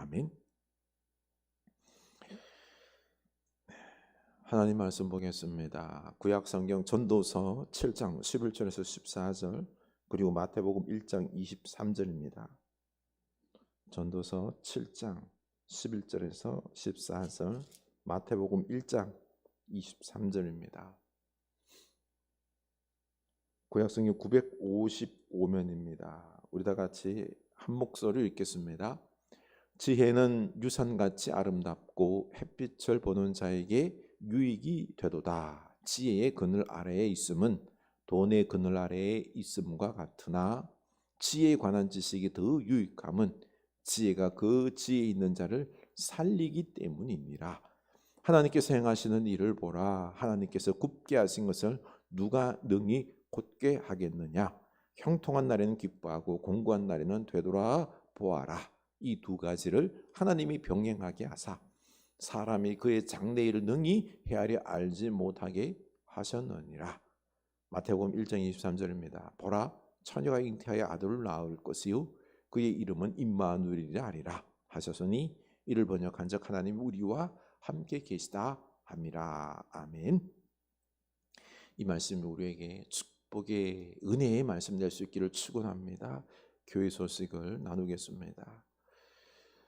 아멘. 하나님 말씀 보겠습니다. 구약 성경 전도서 7장 11절에서 14절, 그리고 마태복음 1장 23절입니다. 전도서 7장 11절에서 14절, 마태복음 1장 23절입니다. 구약 성경 955면입니다. 우리 다 같이 한 목소리로 읽겠습니다. 지혜는 유산같이 아름답고 햇빛을 보는 자에게 유익이 되도다. 지혜의 그늘 아래에 있음은 돈의 그늘 아래에 있음과 같으나 지혜에 관한 지식이 더 유익함은 지혜가 그 지혜 있는 자를 살리기 때문이니라. 하나님께서 행하시는 일을 보라. 하나님께서 굽게 하신 것을 누가 능히 곧게 하겠느냐. 형통한 날에는 기뻐하고 공고한 날에는 되돌아 보아라. 이 두 가지를 하나님이 병행하게 하사 사람이 그의 장래일을 능히 헤아려 알지 못하게 하셨느니라. 마태복음 1장 23절입니다. 보라, 처녀가 잉태하여 아들을 낳을 것이요 그의 이름은 임마누엘이라 하리라 하셨으니 이를 번역한즉 하나님 우리와 함께 계시다 함이라. 아멘. 이 말씀이 우리에게 축복의 은혜의 말씀 될 수 있기를 축원합니다. 교회 소식을 나누겠습니다.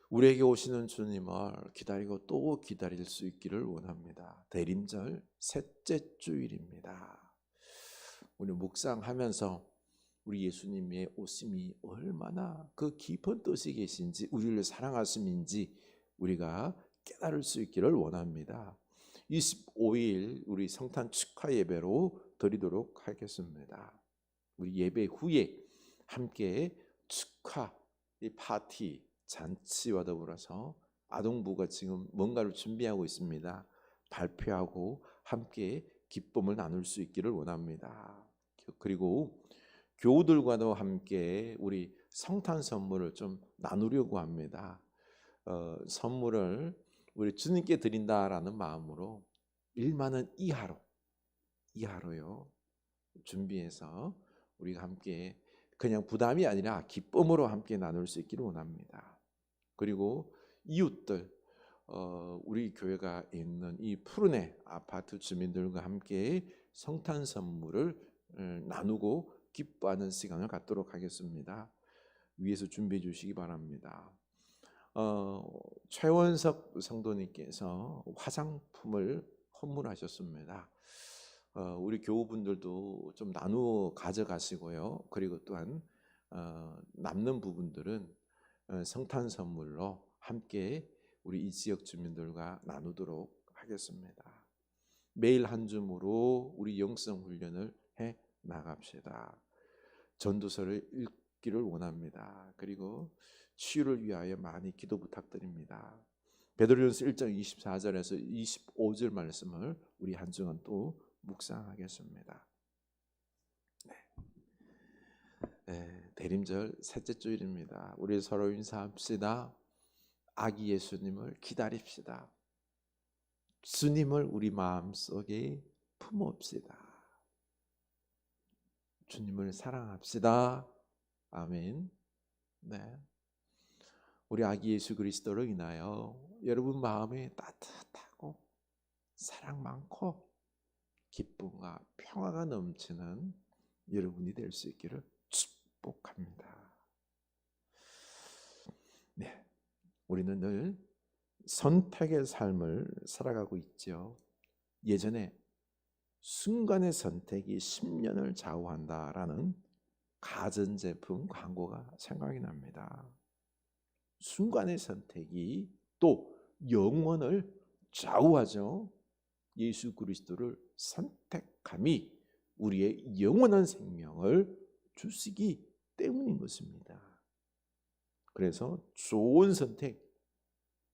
우리에게 오시는 주님을 기다리고 또 기다릴 수 있기를 원합니다. 대림절 셋째 주일입니다. 우리 묵상하면서 우리 예수님의 오심이 얼마나 그 깊은 뜻이 계신지, 우리를 사랑하심인지 우리가 깨달을 수 있기를 원합니다. 25일 우리 성탄 축하 예배로 드리도록 하겠습니다. 우리 예배 후에 함께 축하 이 파티 잔치와 더불어서 아동부가 지금 뭔가를 준비하고 있습니다. 발표하고 함께 기쁨을 나눌 수 있기를 원합니다. 그리고 교우들과도 함께 우리 성탄 선물을 좀 나누려고 합니다. 선물을 우리 주님께 드린다라는 마음으로 1만 원 이하로요 준비해서 우리가 함께 그냥 부담이 아니라 기쁨으로 함께 나눌 수 있기를 원합니다. 그리고 이웃들, 우리 교회가 있는 이 푸르네 아파트 주민들과 함께 성탄 선물을 나누고 기뻐하는 시간을 갖도록 하겠습니다. 위에서 준비해 주시기 바랍니다. 최원석 성도님께서 화장품을 헌물하셨습니다. 우리 교우분들도 좀 나누어 가져가시고요. 그리고 또한 남는 부분들은 성탄 선물로 함께 우리 이 지역 주민들과 나누도록 하겠습니다. 매일 한 줌으로 우리 영성 훈련을 해 나갑시다. 전도서를 읽기를 원합니다. 그리고 치유를 위하여 많이 기도 부탁드립니다. 베드로전서 1장 24절에서 25절 말씀을 우리 한 주간 또 묵상하겠습니다. 대림절 셋째 주일입니다. 우리 서로 인사합시다. 아기 예수님을 기다립시다. 주님을 우리 마음속에 품읍시다. 주님을 사랑합시다. 아멘. 네. 우리 아기 예수 그리스도로 인하여 여러분 마음에 따뜻하고 사랑 많고 기쁨과 평화가 넘치는 여러분이 될 수 있기를 축복합니다. 네, 우리는 늘 선택의 삶을 살아가고 있죠. 예전에 순간의 선택이 10년을 좌우한다라는 가전제품 광고가 생각이 납니다. 순간의 선택이 또 영혼을 좌우하죠. 예수 그리스도를 선택함이 우리의 영원한 생명을 주시기 때문인 것입니다. 그래서 좋은 선택,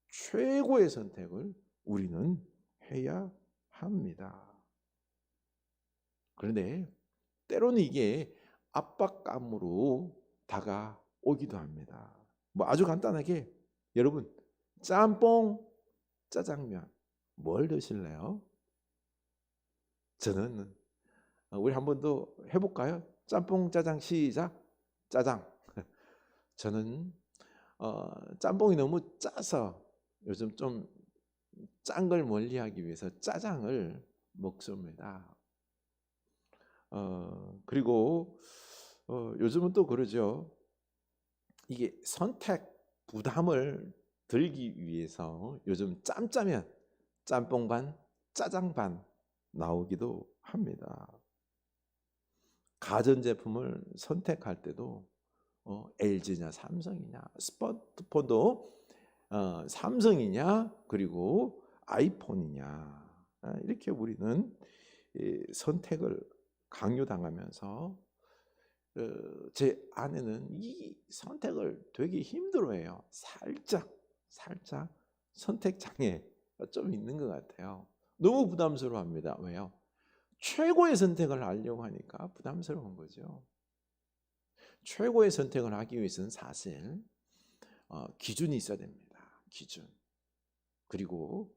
최고의 선택을 우리는 해야 합니다. 그런데 때로는 이게 압박감으로 다가오기도 합니다. 아주 간단하게 여러분 짬뽕, 짜장면 뭘 드실래요? 저는 우리 한 번 더 해볼까요? 짬뽕, 짜장 시작. 짜장. 저는 짬뽕이 너무 짜서 요즘 좀 짠 걸 멀리하기 위해서 짜장을 먹습니다. 그리고 요즘은 또 그러죠. 이게 선택 부담을 들기 위해서 요즘 짬짜면 짬뽕 반, 짜장 반 나오기도 합니다. 가전제품을 선택할 때도 LG냐 삼성이냐, 스마트폰도 삼성이냐 그리고 아이폰이냐, 이렇게 우리는 선택을 강요당하면서 제 아내는 이 선택을 되게 힘들어해요. 살짝 선택 장애가 좀 있는 것 같아요. 너무 부담스러워합니다. 왜요? 최고의 선택을 하려고 하니까 부담스러운 거죠. 최고의 선택을 하기 위해서는 사실 기준이 있어야 됩니다. 기준. 그리고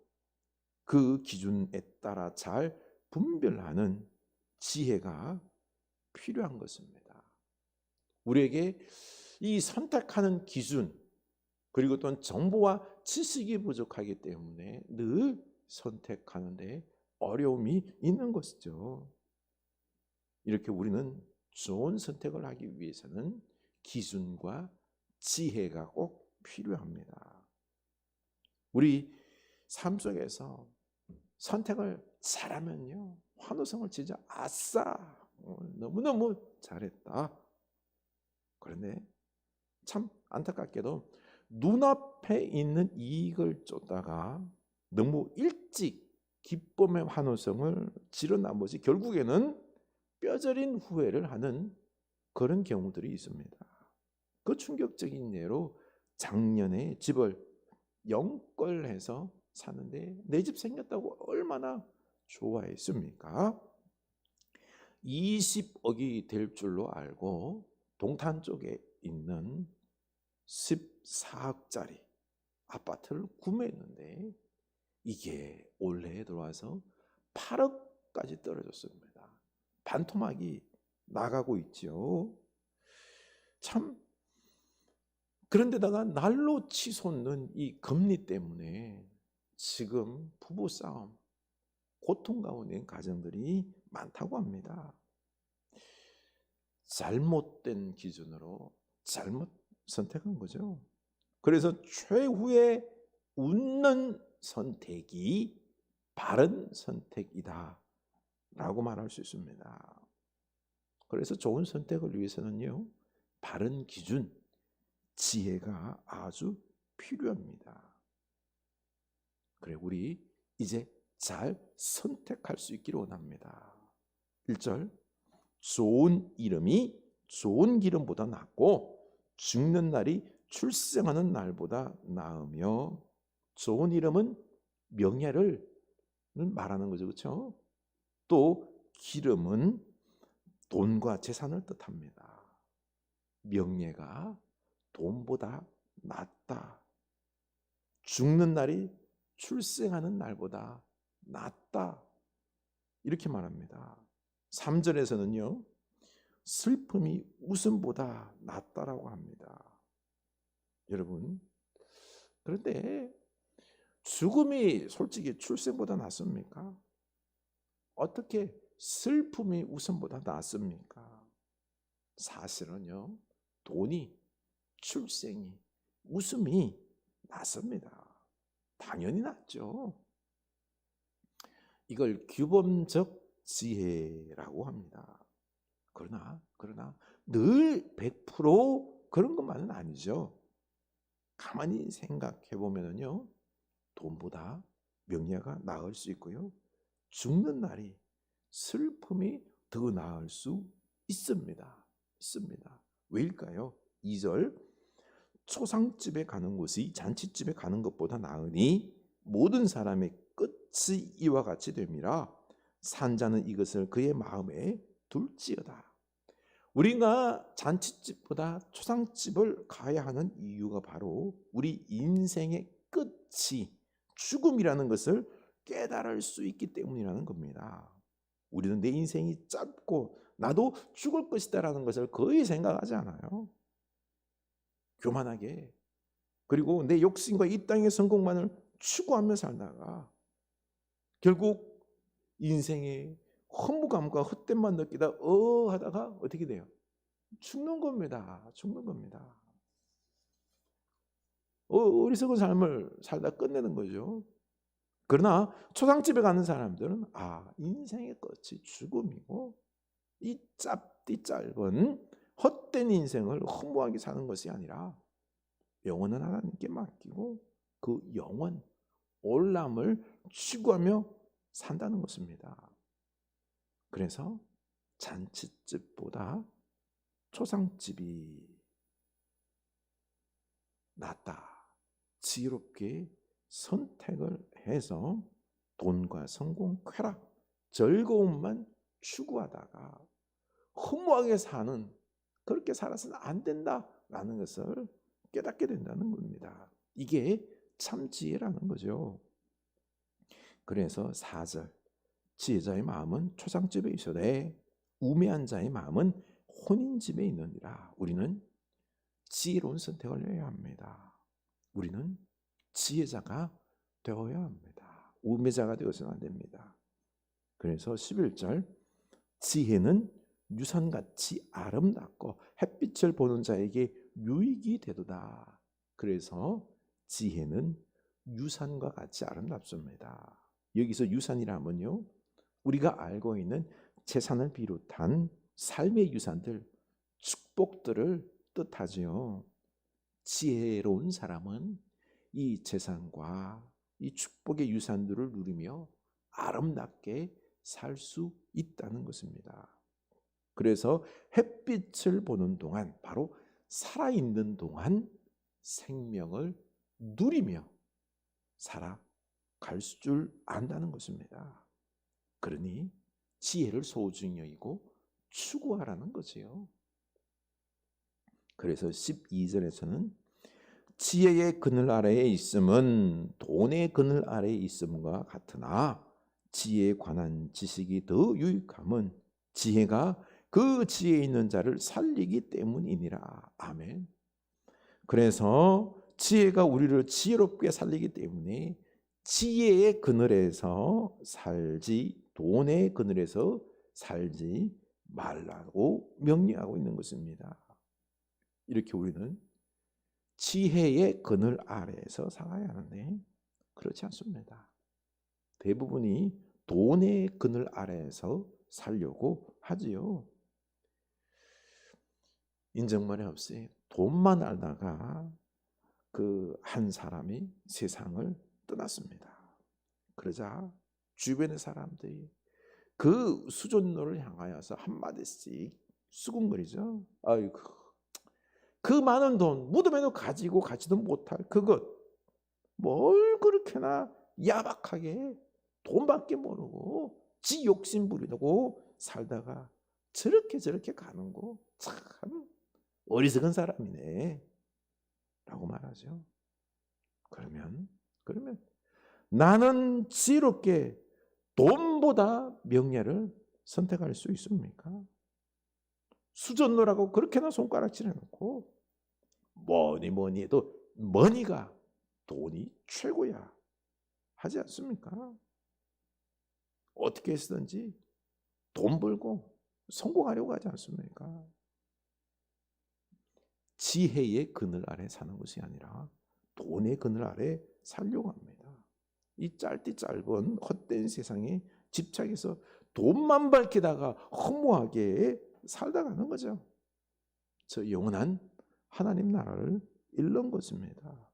그 기준에 따라 잘 분별하는 지혜가 필요한 것입니다. 우리에게 이 선택하는 기준 그리고 또한 정보와 지식이 부족하기 때문에 늘 선택하는데 어려움이 있는 것이죠. 이렇게 우리는 좋은 선택을 하기 위해서는 기준과 지혜가 꼭 필요합니다. 우리 삶 속에서 선택을 잘하면요, 환호성을 진짜 아싸, 너무너무 잘했다. 그런데 참 안타깝게도 눈앞에 있는 이익을 쫓다가 너무 일찍 기쁨의 환호성을 지른 나머지 결국에는 뼈저린 후회를 하는 그런 경우들이 있습니다. 그 충격적인 예로 작년에 집을 영끌해서 사는데 내 집 생겼다고 얼마나 좋아했습니까? 20억이 될 줄로 알고 동탄 쪽에 있는 14억짜리 아파트를 구매했는데 이게 올해에 들어와서 8억까지 떨어졌습니다. 반토막이 나가고 있죠. 참, 그런데다가 날로 치솟는 이 금리 때문에 지금 부부싸움, 고통 가운데 있는 가정들이 많다고 합니다. 잘못된 기준으로 잘못 선택한 거죠. 그래서 최후의 웃는 선택이 바른 선택이다 라고 말할 수 있습니다. 그래서 좋은 선택을 위해서는요, 바른 기준, 지혜가 아주 필요합니다. 그래, 우리 이제 잘 선택할 수 있기를 원합니다. 1절, 좋은 이름이 좋은 기름보다 낫고 죽는 날이 출생하는 날보다 나으며, 좋은 이름은 명예를 말하는 거죠. 그렇죠? 또 기름은 돈과 재산을 뜻합니다. 명예가 돈보다 낫다. 죽는 날이 출생하는 날보다 낫다. 이렇게 말합니다. 3절에서는요. 슬픔이 웃음보다 낫다라고 합니다. 여러분, 그런데 죽음이 솔직히 출생보다 낫습니까? 어떻게 슬픔이 웃음보다 낫습니까? 사실은요, 돈이, 출생이, 웃음이 낫습니다. 당연히 낫죠. 이걸 규범적 지혜라고 합니다. 그러나 늘 100% 그런 것만은 아니죠. 가만히 생각해 보면요, 돈보다 명예가 나을 수 있고요, 죽는 날이 슬픔이 더 나을 수 있습니다. 왜일까요? 2절, 초상집에 가는 곳이 잔치집에 가는 것보다 나으니 모든 사람의 끝이 이와 같이 됨이라 산자는 이것을 그의 마음에 둘지어다. 우리가 잔치집보다 초상집을 가야 하는 이유가 바로 우리 인생의 끝이 죽음이라는 것을 깨달을 수 있기 때문이라는 겁니다. 우리는 내 인생이 짧고 나도 죽을 것이다라는 것을 거의 생각하지 않아요. 교만하게 그리고 내 욕심과 이 땅의 성공만을 추구하며 살다가 결국 인생의 허무감과 헛됨만 느끼다 하다가 어떻게 돼요? 죽는 겁니다. 죽는 겁니다. 어리석은 삶을 살다 끝내는 거죠. 그러나 초상집에 가는 사람들은 인생의 끝이 죽음이고 이 짧은 헛된 인생을 허무하게 사는 것이 아니라 영원은 하나님께 맡기고 그 영원 올람을 추구하며 산다는 것입니다. 그래서 잔치집보다 초상집이 낫다. 지혜롭게 선택을 해서 돈과 성공, 쾌락, 즐거움만 추구하다가 허무하게 사는, 그렇게 살아서는 안 된다라는 것을 깨닫게 된다는 겁니다. 이게 참 지혜라는 거죠. 그래서 4절, 지혜자의 마음은 초상집에 있어되 우매한 자의 마음은 혼인집에 있느니라. 우리는 지혜로운 선택을 해야 합니다. 우리는 지혜자가 되어야 합니다. 우매자가 되어서는 안 됩니다. 그래서 11절, 지혜는 유산같이 아름답고 햇빛을 보는 자에게 유익이 되도다. 그래서 지혜는 유산과 같이 아름답습니다. 여기서 유산이라면요, 우리가 알고 있는 재산을 비롯한 삶의 유산들, 축복들을 뜻하지요. 지혜로운 사람은 이 재산과 이 축복의 유산들을 누리며 아름답게 살 수 있다는 것입니다. 그래서 햇빛을 보는 동안, 바로 살아있는 동안 생명을 누리며 살아갈 줄 안다는 것입니다. 그러니 지혜를 소중히 여기고 추구하라는 거지요. 그래서 12절에서는 지혜의 그늘 아래에 있음은 돈의 그늘 아래에 있음과 같으나 지혜에 관한 지식이 더 유익함은 지혜가 그 지혜에 있는 자를 살리기 때문이니라. 아멘. 그래서 지혜가 우리를 지혜롭게 살리기 때문에 지혜의 그늘에서 살지 돈의 그늘에서 살지 말라고 명령하고 있는 것입니다. 이렇게 우리는 지혜의 그늘 아래에서 살아야 하는데 그렇지 않습니다. 대부분이 돈의 그늘 아래에서 살려고 하지요. 인정만이 없이 돈만 알다가 그 한 사람이 세상을 떠났습니다. 그러자 주변의 사람들이 그 수존노를 향하여서 한마디씩 수군거리죠. 아이고, 그 많은 돈 무덤에도 가지고 가지도 못할 그것, 뭘 그렇게나 야박하게 돈밖에 모르고 지 욕심 부리고 살다가 저렇게 가는 거 참 어리석은 사람이네 라고 말하죠. 그러면 나는 지혜롭게 돈보다 명예를 선택할 수 있습니까? 수전노라고 그렇게나 손가락질 해놓고 뭐니 해도 머니가, 돈이 최고야 하지 않습니까? 어떻게 해서든지 돈 벌고 성공하려고 하지 않습니까? 지혜의 그늘 아래 사는 것이 아니라 돈의 그늘 아래 살려고 합니다. 이 짧은 헛된 세상에 집착해서 돈만 밝히다가 허무하게 살다 가는 거죠. 저 영원한 하나님 나라를 잃는 것입니다.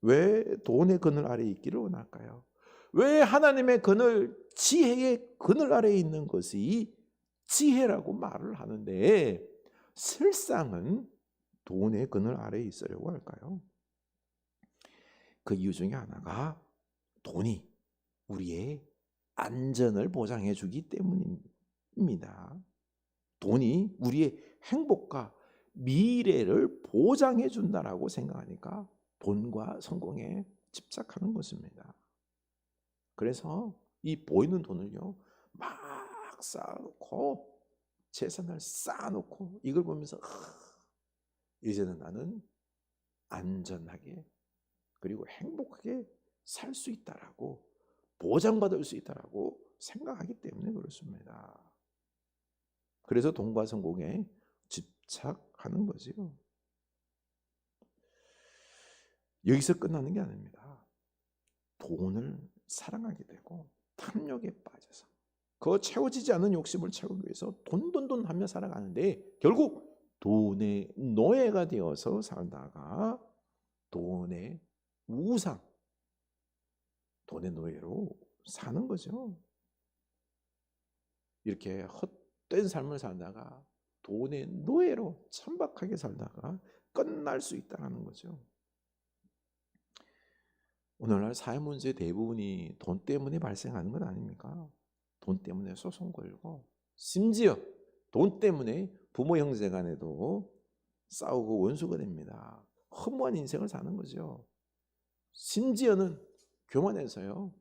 왜 돈의 그늘 아래 있기를 원할까요? 왜 하나님의 그늘, 지혜의 그늘 아래 있는 것이 지혜라고 말을 하는데 실상은 돈의 그늘 아래에 있으려고 할까요? 그 이유 중에 하나가 돈이 우리의 안전을 보장해 주기 때문입니다. 돈이 우리의 행복과 미래를 보장해 준다라고 생각하니까 돈과 성공에 집착하는 것입니다. 그래서 이 보이는 돈을요, 막 쌓아놓고 재산을 쌓아놓고 이걸 보면서 이제는 나는 안전하게 그리고 행복하게 살 수 있다라고 보장받을 수 있다라고 생각하기 때문에 그렇습니다. 그래서 돈과 성공에 집착하는 거지요. 여기서 끝나는 게 아닙니다. 돈을 사랑하게 되고 탐욕에 빠져서 그 채워지지 않는 욕심을 채우기 위해서 돈 하며 살아가는데 결국 돈의 노예가 되어서 살다가 돈의 우상, 돈의 노예로 사는 거죠. 이렇게 헛된 삶을 살다가 돈의 노예로 천박하게 살다가 끝날 수 있다는 거죠. 오늘날 사회 문제 대부분이 돈 때문에 발생하는 건 아닙니까? 돈 때문에 소송 걸고 심지어 돈 때문에 부모 형제 간에도 싸우고 원수가 됩니다. 허무한 인생을 사는 거죠. 심지어는 교만해서요.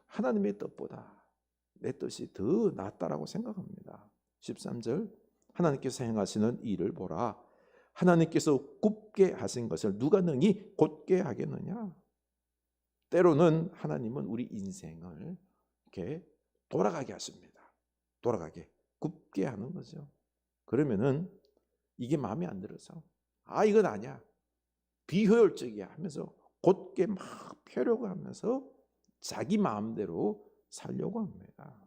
하나님의 뜻보다 내 뜻이 더 낫다라고 생각합니다. 13절 하나님께서 행하시는 일을 보라. 하나님께서 굽게 하신 것을 누가 능히 곧게 하겠느냐. 때로는 하나님은 우리 인생을 이렇게 돌아가게 하십니다. 돌아가게 굽게 하는 거죠. 그러면은 이게 마음에 안 들어서 이건 아니야, 비효율적이야 하면서 곧게 막 펴려고 하면서 자기 마음대로 살려고 합니다.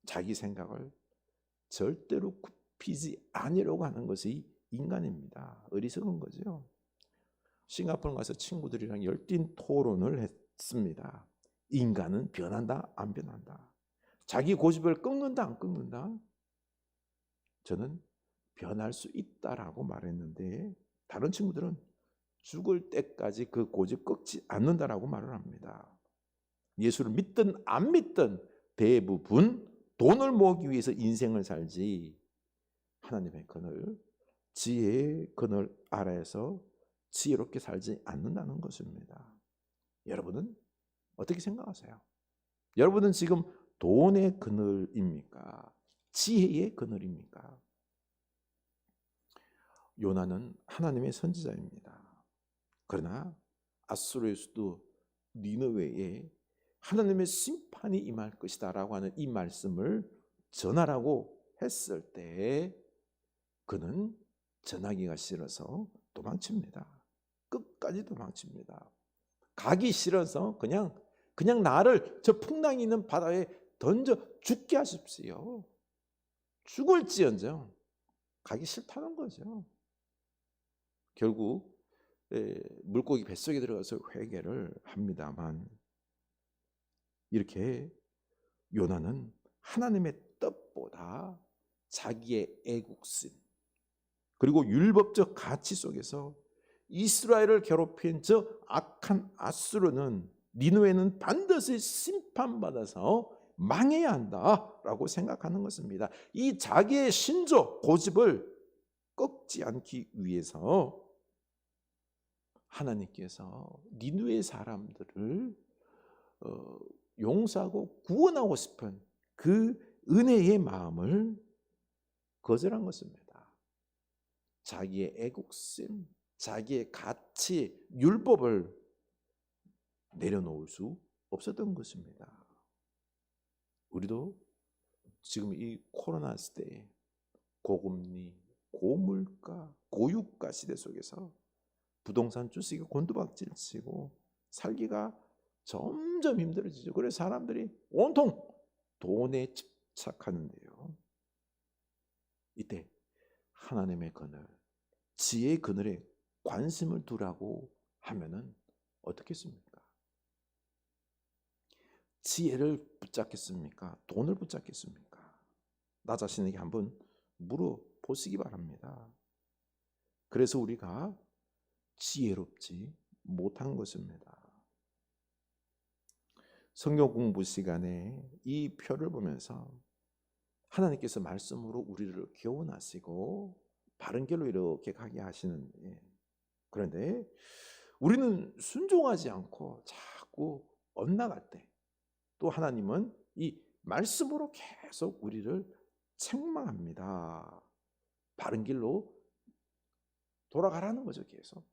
자기 생각을 절대로 굽히지 않으려고 하는 것이 인간입니다. 어리석은 거죠. 싱가포르 가서 친구들이랑 열띤 토론을 했습니다. 인간은 변한다, 안 변한다? 자기 고집을 꺾는다, 안 꺾는다? 저는 변할 수 있다라고 말했는데 다른 친구들은 죽을 때까지 그 고집 꺾지 않는다라고 말을 합니다. 예수를 믿든 안 믿든 대부분 돈을 모으기 위해서 인생을 살지 하나님의 그늘, 지혜의 그늘 아래에서 지혜롭게 살지 않는다는 것입니다. 여러분은 어떻게 생각하세요? 여러분은 지금 돈의 그늘입니까? 지혜의 그늘입니까? 요나는 하나님의 선지자입니다. 그러나 아수르의 수도 니느웨에 하나님의 심판이 임할 것이다 라고 하는 이 말씀을 전하라고 했을 때 그는 전하기가 싫어서 도망칩니다. 끝까지 도망칩니다. 가기 싫어서 그냥 나를 저 풍랑이 있는 바다에 던져 죽게 하십시오. 죽을지언정 가기 싫다는 거죠. 결국 물고기 뱃속에 들어가서 회개를 합니다만 이렇게 요나는 하나님의 뜻보다 자기의 애국심 그리고 율법적 가치 속에서 이스라엘을 괴롭힌 저 악한 아수르는 니느웨는 반드시 심판받아서 망해야 한다라고 생각하는 것입니다. 이 자기의 신조 고집을 꺾지 않기 위해서 하나님께서 니느웨 사람들을 용서하고 구원하고 싶은 그 은혜의 마음을 거절한 것입니다. 자기의 애국심, 자기의 가치, 율법을 내려놓을 수 없었던 것입니다. 우리도 지금 이 코로나 시대에 고금리, 고물가, 고유가 시대 속에서 부동산 주식이 곤두박질치고 살기가 점점 힘들어지죠. 그래서 사람들이 온통 돈에 집착하는데요. 이때 하나님의 그늘, 지혜의 그늘에 관심을 두라고 하면은 어떻겠습니까? 지혜를 붙잡겠습니까? 돈을 붙잡겠습니까? 나 자신에게 한번 물어보시기 바랍니다. 그래서 우리가 지혜롭지 못한 것입니다. 성경 공부 시간에 이 표를 보면서 하나님께서 말씀으로 우리를 교훈하시고 바른 길로 이렇게 가게 하시는데, 그런데 우리는 순종하지 않고 자꾸 엇나갈 때 또 하나님은 이 말씀으로 계속 우리를 책망합니다. 바른 길로 돌아가라는 거죠. 계속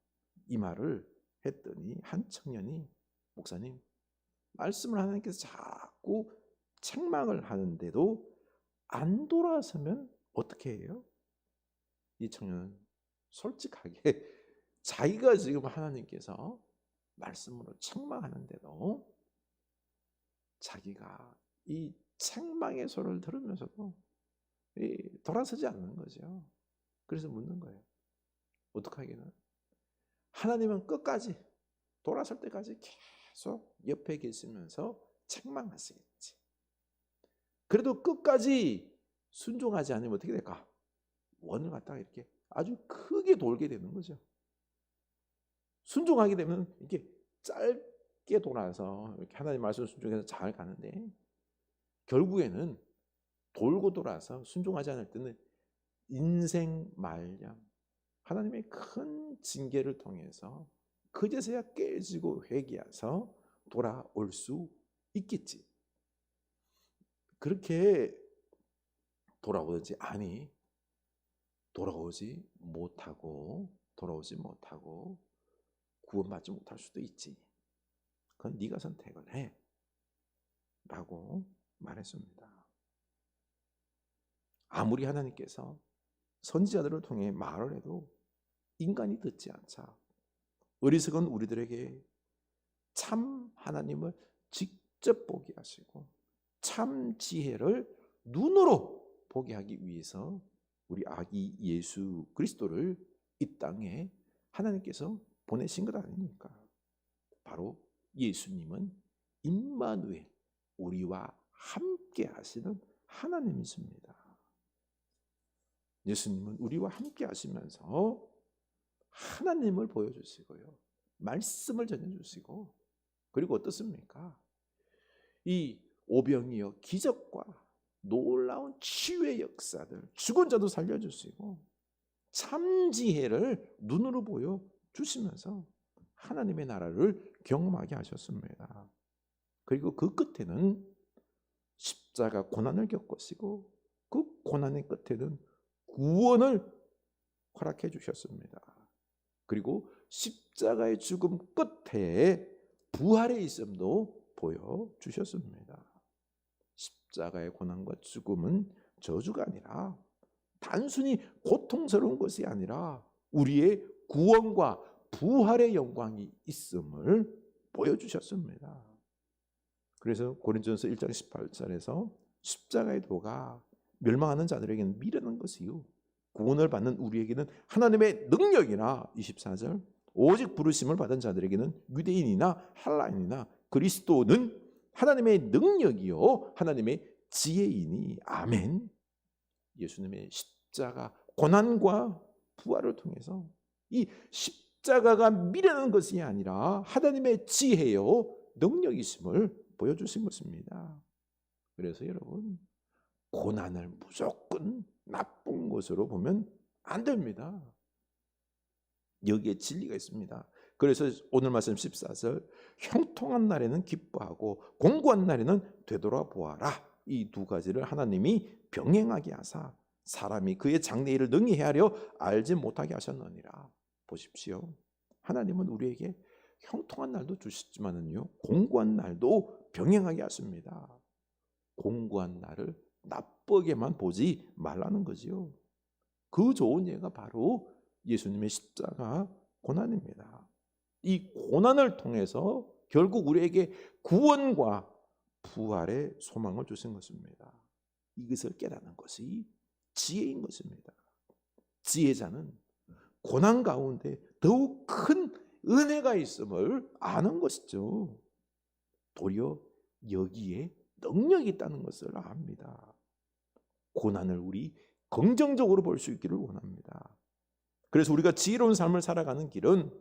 이 말을 했더니 한 청년이 목사님, 말씀을 하나님께서 자꾸 책망을 하는데도 안 돌아서면 어떻게 해요? 이 청년은 솔직하게 자기가 지금 하나님께서 말씀으로 책망하는데도 자기가 이 책망의 소리를 들으면서도 돌아서지 않는 거죠. 그래서 묻는 거예요. 어떡하기는? 하나님은 끝까지 돌아설 때까지 계속 옆에 계시면서 책망하시겠지. 그래도 끝까지 순종하지 않으면 어떻게 될까? 원을 갖다가 이렇게 아주 크게 돌게 되는 거죠. 순종하게 되면 이렇게 짧게 돌아서 이렇게 하나님 말씀 순종해서 잘 가는데 결국에는 돌고 돌아서 순종하지 않을 때는 인생 말년 하나님의 큰 징계를 통해서 그제서야 깨지고 회개해서 돌아올 수 있겠지. 그렇게 돌아오지 아니 돌아오지 못하고 구원받지 못할 수도 있지. 그건 네가 선택을 해 라고 말했습니다. 아무리 하나님께서 선지자들을 통해 말을 해도 인간이 듣지 않자 어리석은 우리들에게 참 하나님을 직접 보게 하시고 참 지혜를 눈으로 보게 하기 위해서 우리 아기 예수 그리스도를 이 땅에 하나님께서 보내신 것 아닙니까? 바로 예수님은 임마누엘, 우리와 함께 하시는 하나님이십니다. 예수님은 우리와 함께 하시면서 하나님을 보여주시고요. 말씀을 전해주시고 그리고 어떻습니까? 이 오병이어 기적과 놀라운 치유의 역사들, 죽은 자도 살려주시고 참 지혜를 눈으로 보여주시면서 하나님의 나라를 경험하게 하셨습니다. 그리고 그 끝에는 십자가 고난을 겪으시고 그 고난의 끝에는 구원을 허락해 주셨습니다. 그리고 십자가의 죽음 끝에 부활의 있음도 보여주셨습니다. 십자가의 고난과 죽음은 저주가 아니라 단순히 고통스러운 것이 아니라 우리의 구원과 부활의 영광이 있음을 보여주셨습니다. 그래서 고린도전서 1장 18절에서 십자가의 도가 멸망하는 자들에게는 미련한 것이요 구원을 받는 우리에게는 하나님의 능력이나 24절 오직 부르심을 받은 자들에게는 유대인이나 헬라인이나 그리스도는 하나님의 능력이요 하나님의 지혜이니 아멘. 예수님의 십자가 고난과 부활을 통해서 이 십자가가 미련한 것이 아니라 하나님의 지혜요 능력이심을 보여주신 것입니다. 그래서 여러분 고난을 무조건 나쁜 것으로 보면 안 됩니다. 여기에 진리가 있습니다. 그래서 오늘 말씀 14절 형통한 날에는 기뻐하고 공고한 날에는 되돌아보아라. 이 두 가지를 하나님이 병행하게 하사 사람이 그의 장래일을 능히 헤아려 알지 못하게 하셨느니라. 보십시오. 하나님은 우리에게 형통한 날도 주셨지만은요 공고한 날도 병행하게 하십니다. 공고한 날을 나쁘게만 보지 말라는 거지요. 그 좋은 예가 바로 예수님의 십자가 고난입니다. 이 고난을 통해서 결국 우리에게 구원과 부활의 소망을 주신 것입니다. 이것을 깨닫는 것이 지혜인 것입니다. 지혜자는 고난 가운데 더욱 큰 은혜가 있음을 아는 것이죠. 도리어 여기에 능력이 있다는 것을 압니다. 고난을 우리 긍정적으로 볼 수 있기를 원합니다. 그래서 우리가 지혜로운 삶을 살아가는 길은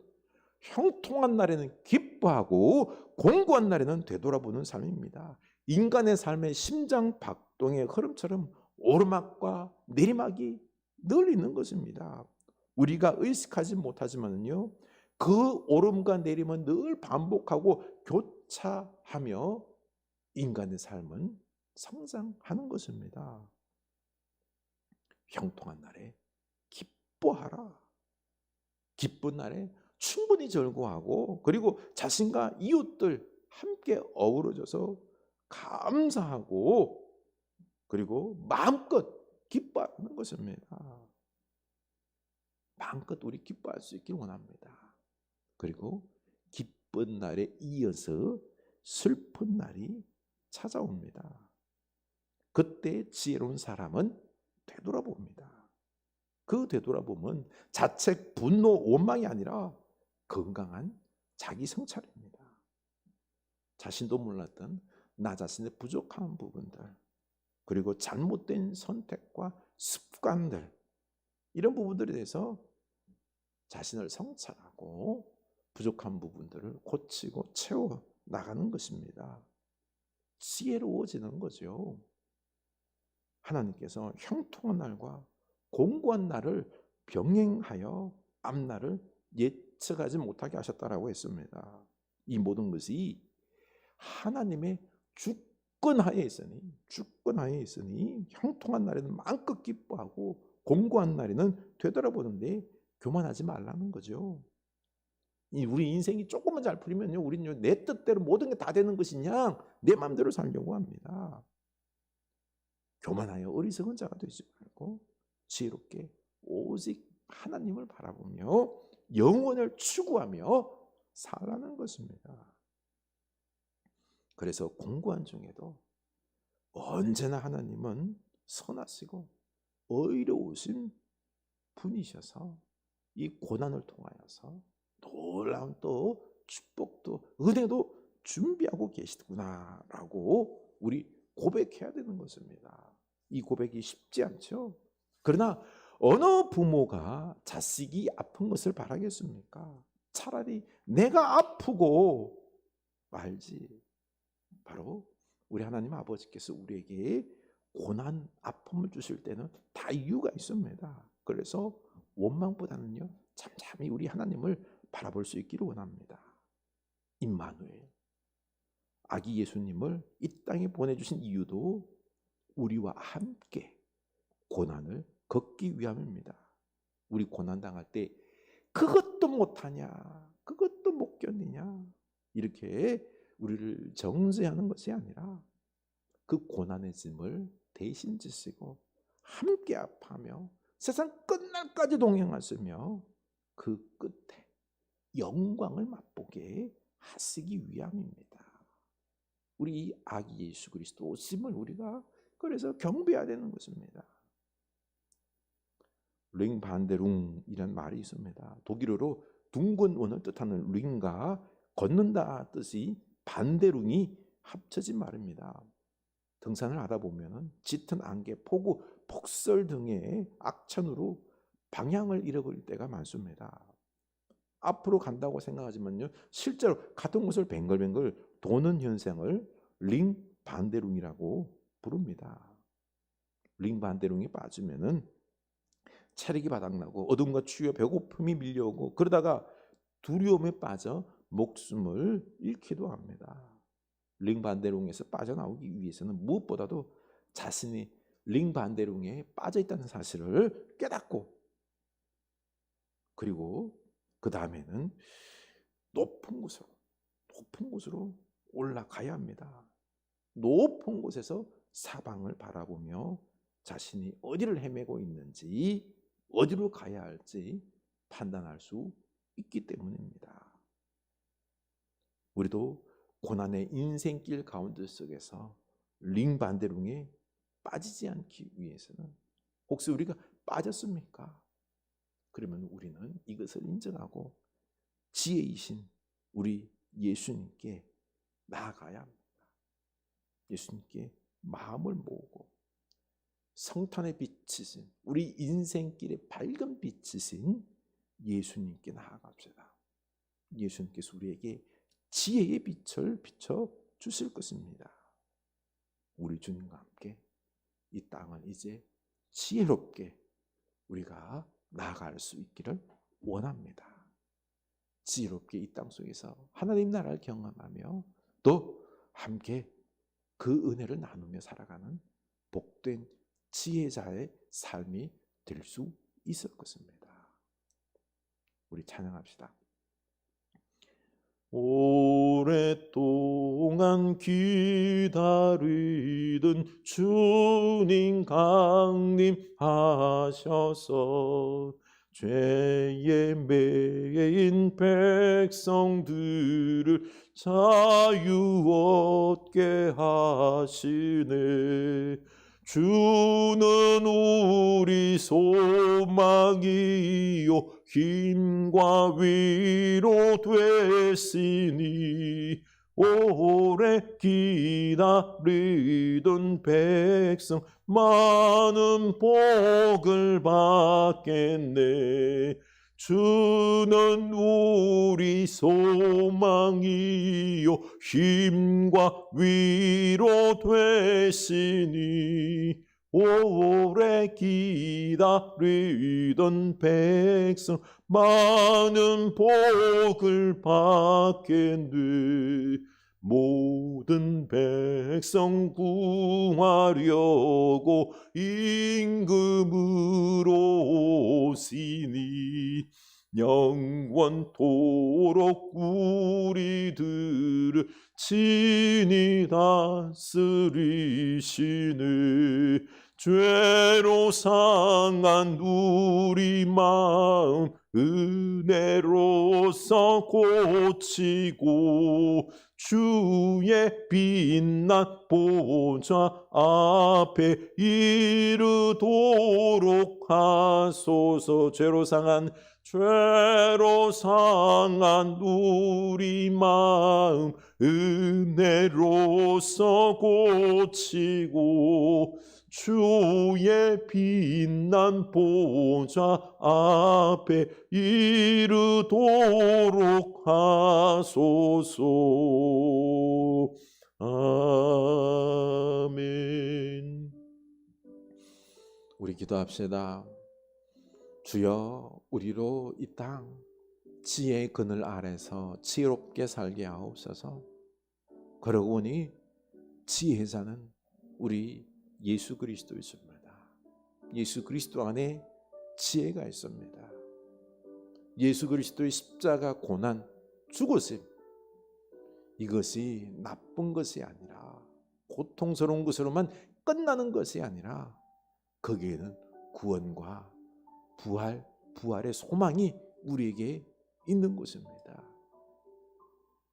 형통한 날에는 기뻐하고 공고한 날에는 되돌아보는 삶입니다. 인간의 삶의 심장 박동의 흐름처럼 오르막과 내리막이 늘 있는 것입니다. 우리가 의식하지 못하지만요, 그 오름과 내림은 늘 반복하고 교차하며 인간의 삶은 성장하는 것입니다. 형통한 날에 기뻐하라. 기쁜 날에 충분히 즐거워하고 그리고 자신과 이웃들 함께 어우러져서 감사하고 그리고 마음껏 기뻐하는 것입니다. 마음껏 우리 기뻐할 수 있길 원합니다. 그리고 기쁜 날에 이어서 슬픈 날이 찾아옵니다. 그때 지혜로운 사람은 되돌아봅니다. 그 되돌아보면 자책, 분노, 원망이 아니라 건강한 자기 성찰입니다. 자신도 몰랐던 나 자신의 부족한 부분들, 그리고 잘못된 선택과 습관들, 이런 부분들에 대해서 자신을 성찰하고 부족한 부분들을 고치고 채워 나가는 것입니다. 지혜로워지는 거죠. 하나님께서 형통한 날과 공고한 날을 병행하여 앞날을 예측하지 못하게 하셨다라고 했습니다. 이 모든 것이 하나님의 주권하에 있으니 형통한 날에는 마음껏 기뻐하고 공고한 날에는 되돌아보는데 교만하지 말라는 거죠. 우리 인생이 조금만 잘 풀리면요, 우리는 내 뜻대로 모든 게 다 되는 것이냐, 내 마음대로 살려고 합니다. 교만하여 어리석은 자가 되지 말고 지혜롭게 오직 하나님을 바라보며 영원을 추구하며 살라는 것입니다. 그래서 공고한 중에도 언제나 하나님은 선하시고 의로우신 분이셔서 이 고난을 통하여서 놀라운 또 축복도 은혜도 준비하고 계시구나라고 우리 고백해야 되는 것입니다. 이 고백이 쉽지 않죠. 그러나 어느 부모가 자식이 아픈 것을 바라겠습니까? 차라리 내가 아프고 말지. 바로 우리 하나님 아버지께서 우리에게 고난, 아픔을 주실 때는 다 이유가 있습니다. 그래서 원망보다는요, 잠잠히 우리 하나님을 바라볼 수 있기를 원합니다. 임마누엘, 아기 예수님을 이 땅에 보내주신 이유도 우리와 함께 고난을 겪기 위함입니다. 우리 고난 당할 때 그것도 못하냐, 그것도 못 견디냐, 이렇게 우리를 정죄하는 것이 아니라 그 고난의 짐을 대신 지시고 함께 아파하며 세상 끝날까지 동행하시며 그 끝에 영광을 맛보게 하시기 위함입니다. 우리 아기 예수 그리스도 오심을 우리가 그래서 경배해야 되는 것입니다. 링반데룽이란 말이 있습니다. 독일어로 둥근 원을 뜻하는 링과 걷는다 뜻이 반데룽이 합쳐진 말입니다. 등산을 하다 보면 짙은 안개, 폭우, 폭설 등의 악천후로 방향을 잃어버릴 때가 많습니다. 앞으로 간다고 생각하지만요, 실제로 같은 곳을 뱅글뱅글 도는 현상을 링 반대룽이라고 부릅니다. 링 반대룽이 빠지면은 체력이 바닥나고 어둠과 추위와 배고픔이 밀려오고 그러다가 두려움에 빠져 목숨을 잃기도 합니다. 링 반대룽에서 빠져나오기 위해서는 무엇보다도 자신이 링 반대룽에 빠져 있다는 사실을 깨닫고 그리고 그 다음에는 높은 곳으로 올라가야 합니다. 높은 곳에서 사방을 바라보며 자신이 어디를 헤매고 있는지 어디로 가야 할지 판단할 수 있기 때문입니다. 우리도 고난의 인생길 가운데 속에서 링 반대룽에 빠지지 않기 위해서는 혹시 우리가 빠졌습니까? 그러면 우리는 이것을 인정하고 지혜이신 우리 예수님께 나아가야 합니다. 예수님께 마음을 모으고 성탄의 빛이신 우리 인생길의 밝은 빛이신 예수님께 나아갑시다. 예수님께서 우리에게 지혜의 빛을 비춰 주실 것입니다. 우리 주님과 함께 이 땅을 이제 지혜롭게 우리가 나아갈 수 있기를 원합니다. 지혜롭게 이 땅 속에서 하나님 나라를 경험하며 또 함께 그 은혜를 나누며 살아가는 복된 지혜자의 삶이 될 수 있을 것입니다. 우리 찬양합시다. 오랫동안 기다리던 주님 강림하셔서 죄에 매인 백성들을 자유 얻게 하시네. 주는 우리 소망이요 힘과 위로 되시니 오래 기다리던 백성 많은 복을 받겠네. 주는 우리 소망이요 힘과 위로 되시니 오래 기다리던 백성 많은 복을 받겠네. 모든 백성 구하려고 임금으로 오시니 영원토록 우리들을 친히 다스리시네. 죄로 상한 우리 마음 은혜로서 고치고 주의 빛난 보좌 앞에 이르도록 하소서. 죄로 상한 우리 마음 은혜로서 고치고 주의 빛난 보좌 앞에 이르도록 하소서. 아멘. 우리 기도합시다. 주여, 우리로 이 땅 지혜의 그늘 아래서 지혜롭게 살게 하옵소서. 그러고 보니 지혜자는 우리 예수 그리스도 있습니다. 예수 그리스도 안에 지혜가 있습니다. 예수 그리스도의 십자가 고난, 죽으심, 이것이 나쁜 것이 아니라 고통스러운 것으로만 끝나는 것이 아니라 거기에는 구원과 부활의 소망이 우리에게 있는 것입니다.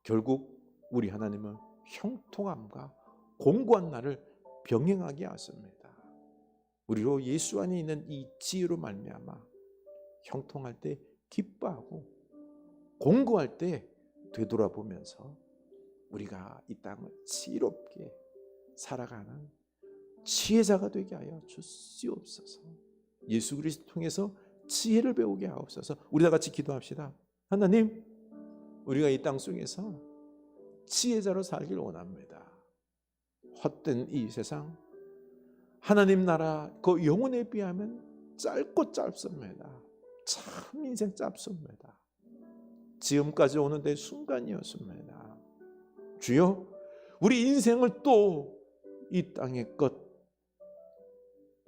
결국 우리 하나님은 형통함과 공고한 날을 병행하게 하십니다. 우리로 예수 안에 있는 이 지혜로 말미암아 형통할 때 기뻐하고 공고할 때 되돌아보면서 우리가 이 땅을 지혜롭게 살아가는 지혜자가 되게 하여 주시옵소서. 예수 그리스도 통해서 지혜를 배우게 하옵소서. 우리 다 같이 기도합시다. 하나님, 우리가 이 땅 속에서 지혜자로 살길 원합니다. 헛된 이 세상, 하나님 나라 그 영혼에 비하면 짧고 짧습니다. 참 인생 짧습니다. 지금까지 오는데 순간이었습니다. 주여, 우리 인생을 또 이 땅의 것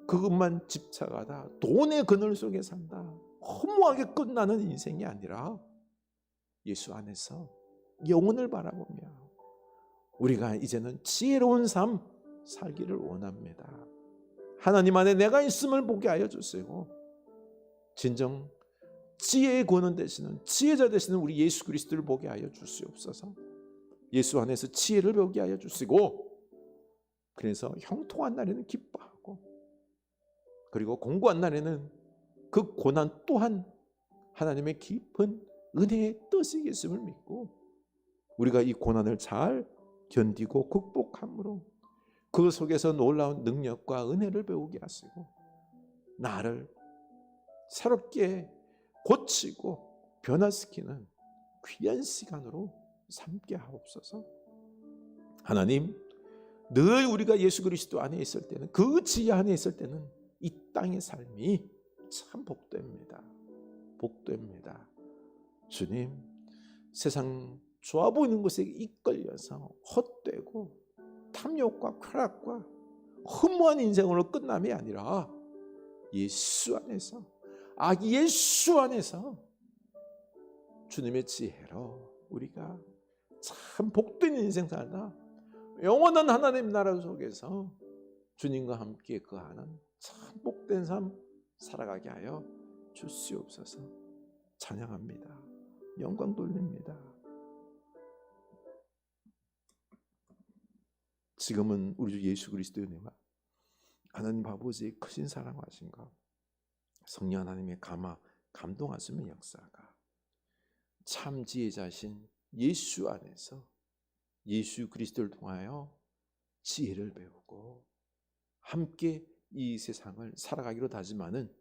그것만 집착하다 돈의 그늘 속에 산다 허무하게 끝나는 인생이 아니라 예수 안에서 영혼을 바라보며 우리가 이제는 지혜로운 삶 살기를 원합니다. 하나님 안에 내가 있음을 보게 하여 주시고 진정 지혜의 권원 되시는 지혜자 되시는 우리 예수 그리스도를 보게 하여 주시옵소서. 예수 안에서 지혜를 배우게 하여 주시고 그래서 형통한 날에는 기뻐하고 그리고 공고한 날에는 그 고난 또한 하나님의 깊은 은혜의 뜻이 있음을 믿고 우리가 이 고난을 잘 견디고 극복함으로 그 속에서 놀라운 능력과 은혜를 배우게 하시고 나를 새롭게 고치고 변화시키는 귀한 시간으로 삼게 하옵소서. 하나님, 늘 우리가 예수 그리스도 안에 있을 때는 그 지혜 안에 있을 때는 이 땅의 삶이 참 복됩니다. 복됩니다. 주님, 세상 좋아 보이는 것에 이끌려서 헛되고 탐욕과 쾌락과 허무한 인생으로 끝남이 아니라 예수 안에서 예수 안에서 주님의 지혜로 우리가 참 복된 인생 살다 영원한 하나님 나라 속에서 주님과 함께 거하는 참 복된 삶 살아가게 하여 주시옵소서. 찬양합니다. 영광 돌립니다. 지금은 우리 주 예수 그리스도의 은혜와 하나님 아버지의 크신 사랑하신가 성령 하나님의 감동하시는 역사가 참 지혜자신 예수 안에서 예수 그리스도를 통하여 지혜를 배우고 함께 이 세상을 살아가기로 다짐하는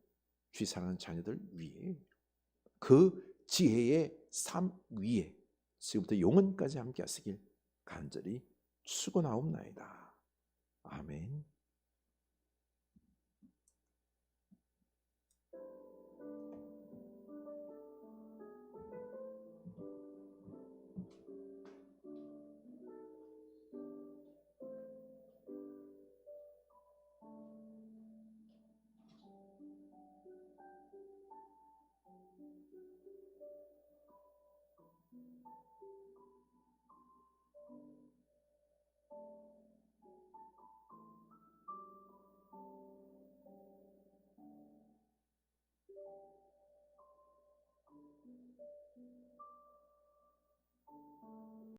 주의 사랑하는 자녀들 위에 그 지혜의 삶 위에 지금부터 영원까지 함께 하시길 간절히 축원하옵나이다. 아멘.